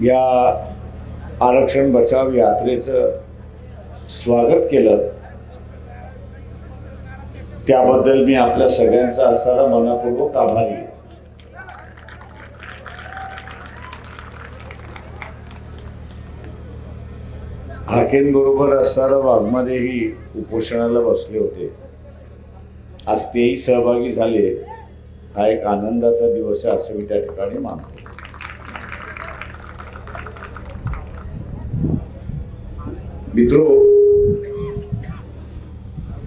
या आरक्षण बचाव यात्रेचं स्वागत केलं त्याबद्दल मी आपल्या सगळ्यांचा असणारा मनपूर्वक आभारी आहे. हाकेंबरोबर असणारा वाघमध्येही उपोषणाला बसले होते. आज तेही सहभागी झाले. हा एक आनंदाचा दिवस आहे असं मी त्या ठिकाणी मानतो. मित्रो,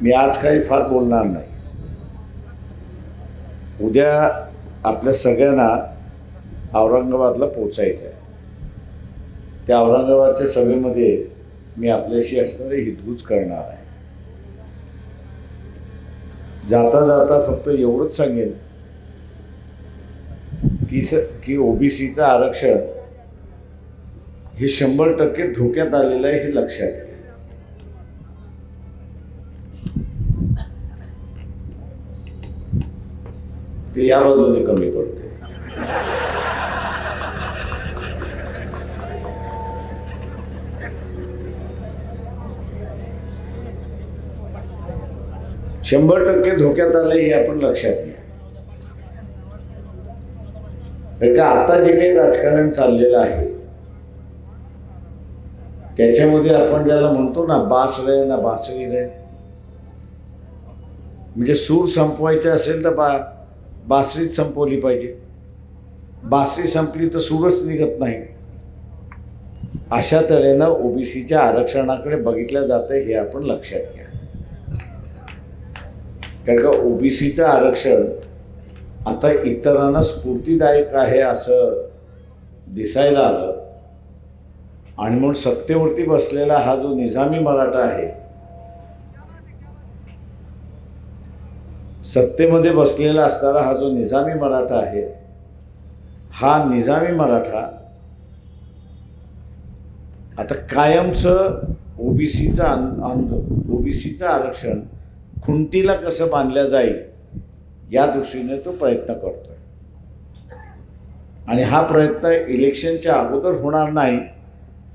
मी आज काही फार बोलणार नाही. उद्या आपल्या सगळ्यांना औरंगाबादला पोचायचं आहे. त्या औरंगाबादच्या सभेमध्ये मी आपल्याशी असणारे हितगुज करणार आहे. जाता जाता फक्त एवढंच सांगेन की ओबीसीचं आरक्षण हे 100% धोक्यात आलेलं आहे हे लक्षात घ्या. ते या बाजूने कमी पडते. शंभर टक्के धोक्यात आलंय हे आपण लक्षात घ्या. कारण का आता जे काही राजकारण चाललेलं आहे त्याच्यामध्ये आपण ज्याला म्हणतो ना बास रे ना बासरी रे, म्हणजे सूर संपवायचे असेल तर बासरीच संपवली पाहिजे. बासरी संपली तर सूरच निघत नाही. अशा तऱ्हेनं ओबीसीच्या आरक्षणाकडे बघितलं जातं हे आपण लक्षात घ्या. कारण का ओबीसीचं आरक्षण आता इतरांना स्फूर्तिदायक आहे असं दिसायला आलं आणि म्हणून सत्तेवरती बसलेला हा जो निजामी मराठा आहे, सत्तेमध्ये बसलेला असणारा हा जो निजामी मराठा आहे, हा निजामी मराठा आता कायमचं ओबीसीचं आरक्षण खुंटीला कसं बांधलं जाईल या दृष्टीने तो प्रयत्न करतोय. आणि हा प्रयत्न इलेक्शनच्या अगोदर होणार नाही.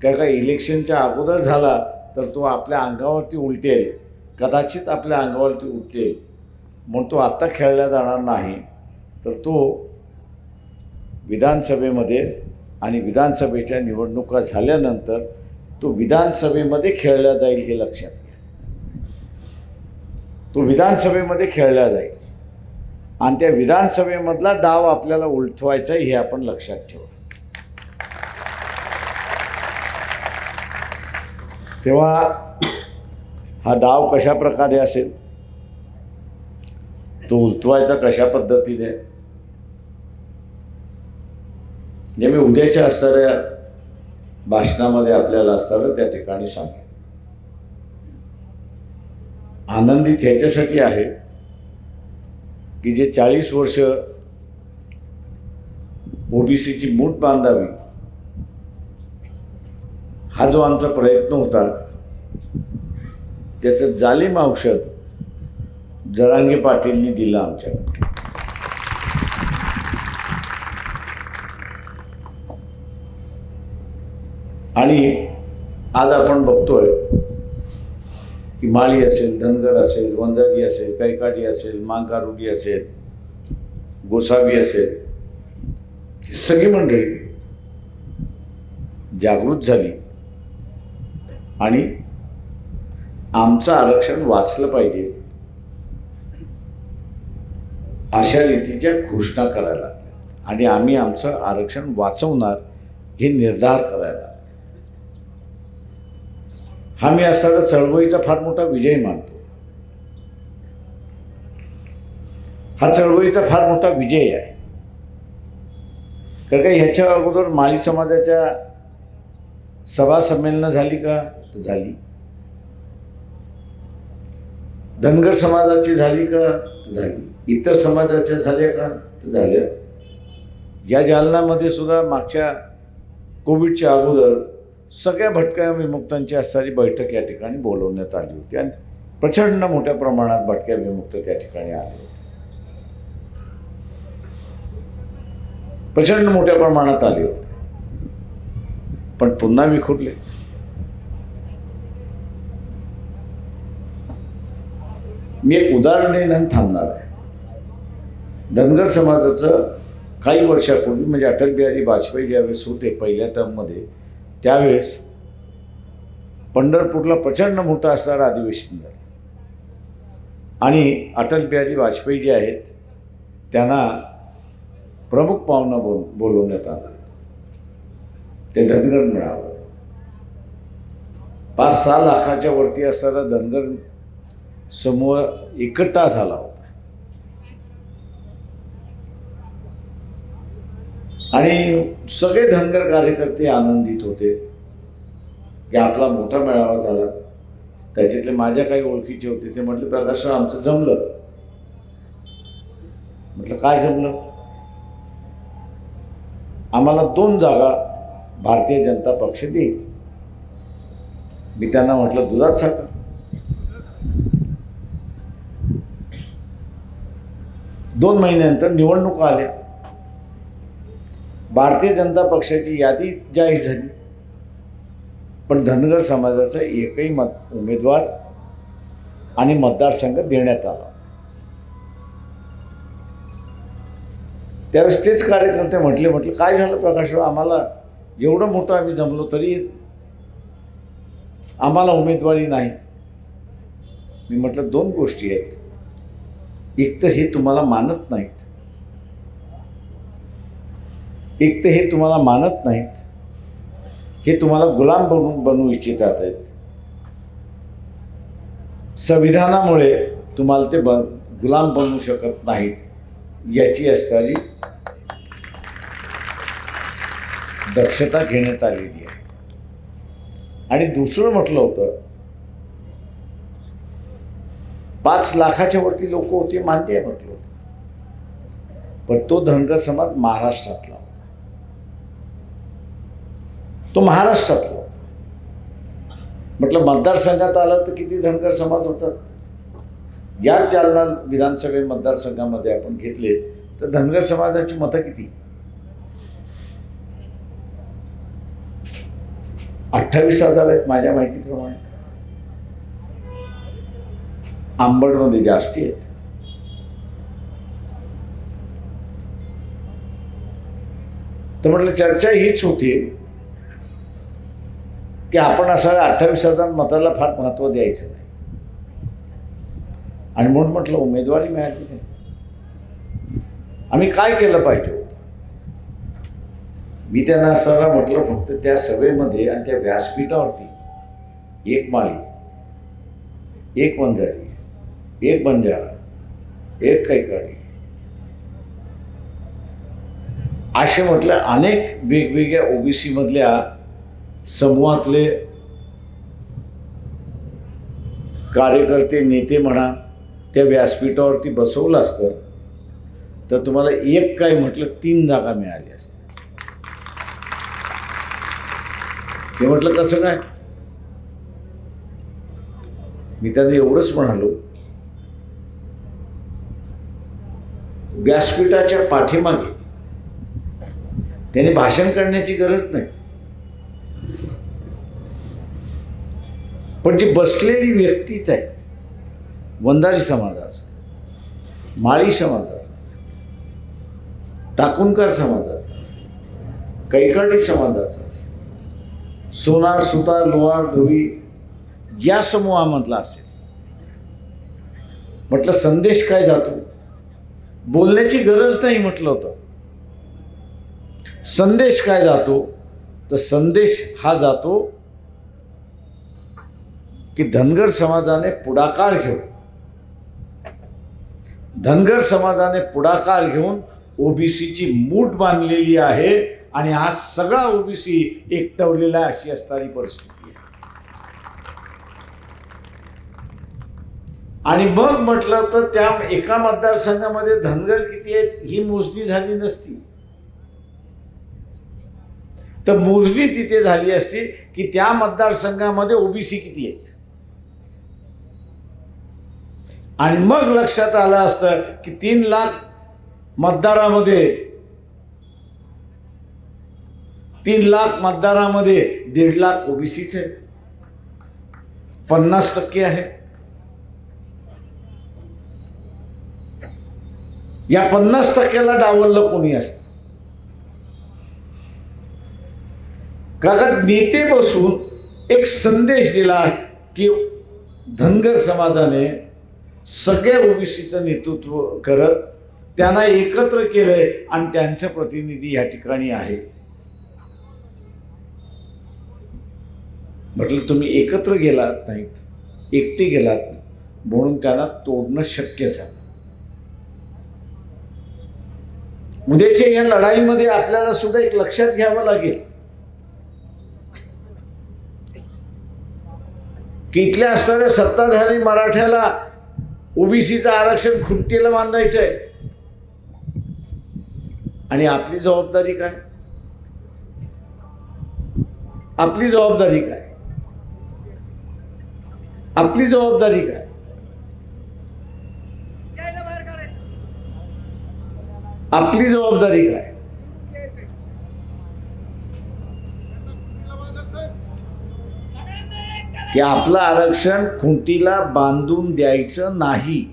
का इलेक्शनच्या अगोदर झाला तर तो आपल्या अंगावरती उलटेल, कदाचित आपल्या अंगावरती उलटेल, म्हणून तो आत्ता खेळला जाणार नाही. तर तो विधानसभेमध्ये आणि विधानसभेच्या निवडणुका झाल्यानंतर तो विधानसभेमध्ये खेळला जाईल हे लक्षात घ्या. तो विधानसभेमध्ये खेळला जाईल आणि त्या विधानसभेमधला डाव आपल्याला उलटवायचा हे आपण लक्षात ठेवा. तेव्हा हा डाव कशा प्रकारे असेल, तो उलटवायचा कशा पद्धतीने, जे मी उद्याच्या असणाऱ्या भाषणामध्ये आपल्याला असणारं त्या ठिकाणी सांगेन. आनंदित ह्याच्यासाठी आहे की जे 40 वर्ष ओबीसीची मूठ बांधावी हा जो आमचा प्रयत्न होता त्याचं जालिम औषध जरांगे पाटीलनी दिलं आमच्याकडे. आणि आज आपण बघतोय की माळी असेल, धनगर असेल, वंजारी असेल, कैकाडी असेल, मांगारुडी असेल, गोसावी असेल, ही सगळी मंडळी जागृत झाली आणि आमचं आरक्षण वाचलं पाहिजे अशा रीतीच्या घोषणा करायला लागल्या आणि आम्ही आमचं आरक्षण वाचवणार हे निर्धार करायला लागले. हा मी असणारा चळवळीचा फार मोठा विजय मानतो. हा चळवळीचा फार मोठा विजय आहे. कारण का ह्याच्या अगोदर माळी समाजाच्या सभा संमेलनं झाली का, तर झाली. धनगर समाजाची झाली का, तर झाली. इतर समाजाच्या झाल्या का, तर झाल्या. या जालन्यामध्ये सुद्धा मागच्या कोविडच्या अगोदर सगळ्या भटक्या विमुक्तांची असणारी बैठक या ठिकाणी बोलवण्यात आली होती आणि प्रचंड मोठ्या प्रमाणात भटक्या विमुक्त त्या ठिकाणी आले होते. प्रचंड मोठ्या प्रमाणात आले होते. पण पुन्हा विखुरले. मी एक उदाहरण देऊन थांबणार आहे. धनगर समाजाचं काही वर्षापूर्वी म्हणजे अटल बिहारी वाजपेयी ज्यावेळेस होते पहिल्या टर्ममध्ये, त्यावेळेस पंढरपूरला प्रचंड मोठं असणारं अधिवेशन झालं आणि अटल बिहारी वाजपेयी जे आहेत त्यांना प्रमुख पाहुणा बोलवण्यात आलं. ते धनगर मेळावं 5-6 लाखाच्या वरती असणारा धनगर समूह एकट्ठा झाला होता आणि सगळे धनगर कार्यकर्ते आनंदित होते की आपला मोठा मेळावा झाला. त्याच्यातले माझ्या काही ओळखीचे होते. ते म्हटले, प्रकाशराव आमचं जमलं. म्हटलं काय जमलं? आम्हाला 2 जागा भारतीय जनता पक्ष देईल. मी त्यांना म्हटलं दुधात साखर. दोन महिन्यानंतर निवडणुका आल्या. भारतीय जनता पक्षाची यादी जाहीर झाली, पण धनगर समाजाचा एकही उमेदवार आणि मतदारसंघ देण्यात आला. त्यावेळेस तेच कार्यकर्ते म्हटले काय झालं प्रकाशराव, आम्हाला एवढं मोठं आम्ही जमलो तरी आम्हाला उमेदवारी नाही. मी म्हटलं 2 गोष्टी आहेत. एक तर हे तुम्हाला मानत नाहीत, हे तुम्हाला गुलाम बनवू इच्छितात आहेत. संविधानामुळे तुम्हाला ते गुलाम बनवू शकत नाहीत याची असणारी दक्षता घेण्यात आलेली आहे. आणि दुसरं म्हटलं होतं 5 लाखाच्या वरती लोक होते, मान्य आहे म्हटलं होतं, पण तो धनगर समाज महाराष्ट्रातला होता. म्हटलं मतदारसंघात आला तर किती धनगर समाज होतात. याच जालना विधानसभा मतदारसंघामध्ये आपण घेतले तर धनगर समाजाची मतं किती? 28,000 आहेत माझ्या माहितीप्रमाणे. आंबडमध्ये जास्ती आहेत. तर म्हटलं चर्चा हीच होती की आपण असं 28,000 मताला फार महत्त्व द्यायचं नाही. आणि म्हणून म्हटलं उमेदवारी मिळाली नाही. आम्ही काय केलं पाहिजे होतं? मी त्यांना असं म्हटलं फक्त त्या सभेमध्ये आणि त्या व्यासपीठावरती 1 माळी, 1 वंजारी, 1 बंजारा, 1 कैकाडी असे म्हटलं अनेक वेगवेगळ्या ओबीसी मधल्या समूहातले कार्यकर्ते नेते म्हणा त्या व्यासपीठावरती बसवलं असतं तर तुम्हाला 1 काय म्हटलं 3 जागा मिळाल्या असत्या. ते म्हटलं कसं काय? मी त्यांना एवढंच म्हणालो, व्यासपीठाच्या पाठीमागे त्याने भाषण करण्याची गरज नाही, पण जी बसलेली व्यक्तीच आहे, वंजारी समाजाचं, माळी समाजाचं, टाकुणकर समाजाचं, कैकाडी समाजाचं, सोनार, सुतार, लोहार, धोबी या समूहामधला असेल. म्हटलं संदेश काय जातो? बोलण्याची गरज नाही म्हटलं होतं. संदेश काय जातो? तर संदेश हा जातो की धनगर समाजाने पुढाकार घेऊन ओबीसीची मूठ बांधलेली आहे आणि हा सगळा ओबीसी एकटवलेला अशी असणारी परिस्थिती आहे. आणि मग म्हटलं तर त्या एका मतदारसंघामध्ये धनगर किती आहेत ही मोजणी झाली नसती, तर मोजणी तिथे झाली असती की त्या मतदारसंघामध्ये ओबीसी किती आहेत. आणि मग लक्षात आलं असतं की 3 लाख मतदारामध्ये 3 लाख मतदारामध्ये 1.5 लाख ओबीसीचे आहेत, 50% आहे. या 50%ला डावललं कोणी असतं का? नेते बसून एक संदेश दिला की धनगर समाजाने सगळ्या ओबीसीचं नेतृत्व करत त्यांना एकत्र केलंय आणि त्यांचा प्रतिनिधी या ठिकाणी आहे. म्हटलं तुम्ही एकत्र गेलात नाहीत, एकटे गेलात म्हणून त्यांना तोडणं शक्य झालं. उद्याच्या या लढाईमध्ये आपल्याला सुद्धा एक लक्षात घ्यावं लागेल की इथल्या असणाऱ्या सत्ताधारी मराठ्याला ओबीसीचं आरक्षण खुंटीला बांधायचं आहे. आणि आपली जबाबदारी काय? आपली जबाबदारी काय? आपली जबाबदारी काय? आपली जबाबदारी काय? की आपलं आरक्षण खुंटीला बांधून द्यायचं नाही.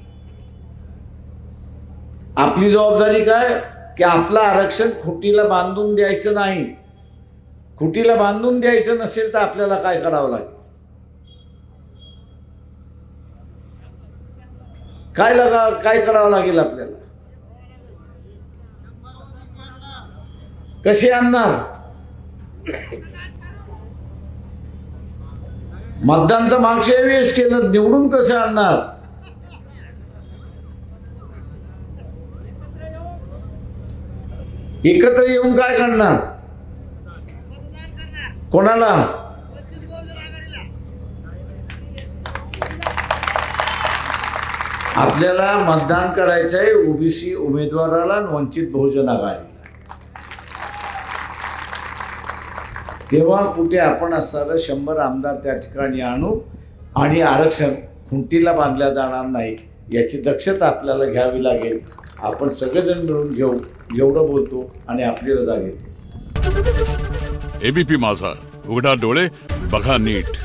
आपली जबाबदारी काय? की आपलं आरक्षण खुंटीला बांधून द्यायचं नाही. खुंटीला बांधून द्यायचं नसेल तर आपल्याला काय करावं लागेल? काय करावं लागेल आपल्याला? कसे आणणार? मतदान तर मागच्या वेळेस केलं, निवडून कसं आणणार? एकत्र येऊन काय करणार? कोणाला? आपल्याला मतदान करायचं आहे ओबीसी उमेदवाराला आणि वंचित बहुजन आघाडीला. तेव्हा कुठे आपण असणारं 100 आमदार त्या ठिकाणी आणू आणि आरक्षण खुंटीला बांधल्या जाणार नाही याची दक्षता आपल्याला घ्यावी लागेल. आपण सगळेजण मिळून घेऊ. एवढं बोलतो आणि आपली रजा घेतो. एबीपी माझा, उघडा डोळे बघा नीट.